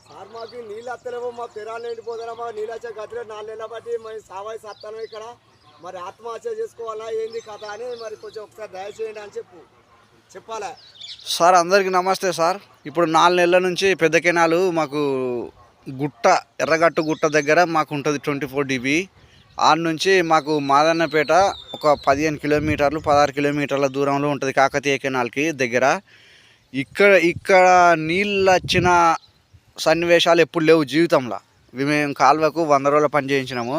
Sir మాకు నీళ్ళు వస్తలేమో, మా పెరాలు ఎండిపోతారా, మా నీళ్ళు వచ్చే గదిలో 4 నెలల బట్టి మేము సావాయి సత్తాను ఇక్కడ. మరి ఆత్మహత్య చేసుకోవాలా ఏంది కథ అని మరి కొంచెం ఒకసారి దయచేయండి అని చెప్పాలా సార్. అందరికీ నమస్తే సార్. ఇప్పుడు 4 నెలల నుంచి పెద్ద కెనాలు మాకు గుట్ట ఎర్రగట్టు గుట్ట దగ్గర మాకు ఉంటుంది 24 dB. ఆడ నుంచి మాకు మాదన్నపేట ఒక 15 కిలోమీటర్లు 16 కిలోమీటర్ల దూరంలో ఉంటుంది కాకతీయ కెనాల్కి దగ్గర. ఇక్కడ నీళ్ళు వచ్చిన సన్నివేశాలు ఎప్పుడు లేవు జీవితంలో. మేము కాలువకు 100 రోజుల పని చేయించినాము.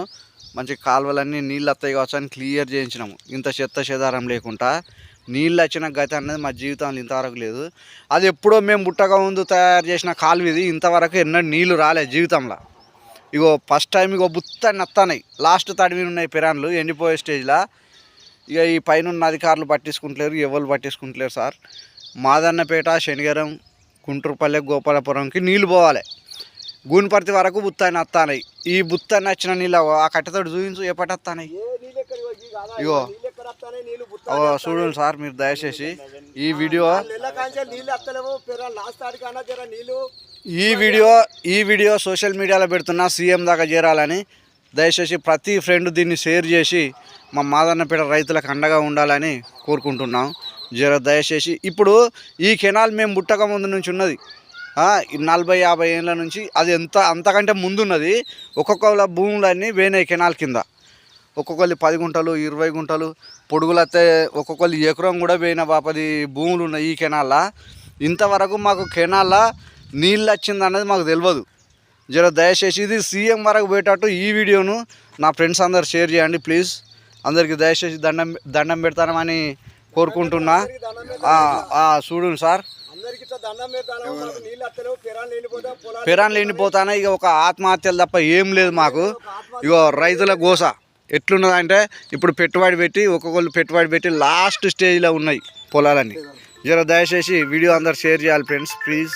మంచి కాలువలన్నీ నీళ్ళు వస్తాయి కావచ్చు అని క్లియర్ చేయించినాము. ఇంత చెత్త చెదారం లేకుండా నీళ్ళు వచ్చిన గతి అనేది మా జీవితంలో ఇంతవరకు లేదు. అది ఎప్పుడో మేము బుట్టగా ముందు తయారు చేసిన కాలువ ఇది. ఇంతవరకు ఎన్నో నీళ్ళు రాలేదు జీవితంలో. ఇగో ఫస్ట్ టైం ఇగో బుత్తని వస్తున్నాయి. లాస్ట్ తడివి ఉన్నాయి పెరాన్లు ఎండిపోయే స్టేజ్లో. ఇక ఈ పైన అధికారులు పట్టించుకుంటలేరు, ఎవరు పట్టించుకుంటలేరు సార్. మాదన్నపేట, శనిగరం, గుంటూరుపల్లె, గోపాలపురంకి నీళ్ళు పోవాలి. గూనిపర్తి వరకు బుత్తని వస్తున్నాయి. ఈ బుత్తని వచ్చిన నీళ్ళు ఆ కట్టెతోటి చూపించు ఏ పట్టి వస్తున్నాయి. ఇగో చూడండి సార్, మీరు దయచేసి ఈ వీడియో సోషల్ మీడియాలో పెడుతున్నా సీఎం దాకా చేరాలని. దయచేసి ప్రతి ఫ్రెండ్ దీన్ని షేర్ చేసి మా మాదన్నపేట రైతులకు అండగా ఉండాలని కోరుకుంటున్నాం. దయచేసి ఇప్పుడు ఈ కెనాల్ మేము బుట్టక ముందు నుంచి ఉన్నది 40-50 ఏళ్ళ నుంచి. అది అంతకంటే ముందున్నది. ఒక్కొక్క భూములన్నీ వేనాయి కెనాల్ కింద. ఒక్కొక్కరి 10 గుంటలు 20 గుంటలు పొడుగులైతే ఒక్కొక్కరి ఎకరం కూడా పోయిన బాపది భూములు ఉన్నాయి ఈ కెనాల్లో. ఇంతవరకు మాకు కెనాల్లో నీళ్ళు వచ్చింది అన్నది మాకు తెలియదు. దయచేసి ఇది సీఎం వరకు పోయేటట్టు ఈ వీడియోను నా ఫ్రెండ్స్ అందరు షేర్ చేయండి ప్లీజ్. అందరికీ దయచేసి దండం పెడతానని కోరుకుంటున్నా. చూడండి సార్, పెరాన్లు ఎండిపోతానే. ఇక ఒక ఆత్మహత్యలు తప్ప ఏం లేదు మాకు. ఇగో రైతుల గోస ఎట్లున్నదంటే ఇప్పుడు ఒక్కొక్కరు పెట్టుబడి పెట్టి లాస్ట్ స్టేజ్లో ఉన్నాయి పొలాలన్నీ. దయచేసి వీడియో అందరు షేర్ చేయాలి ఫ్రెండ్స్ ప్లీజ్.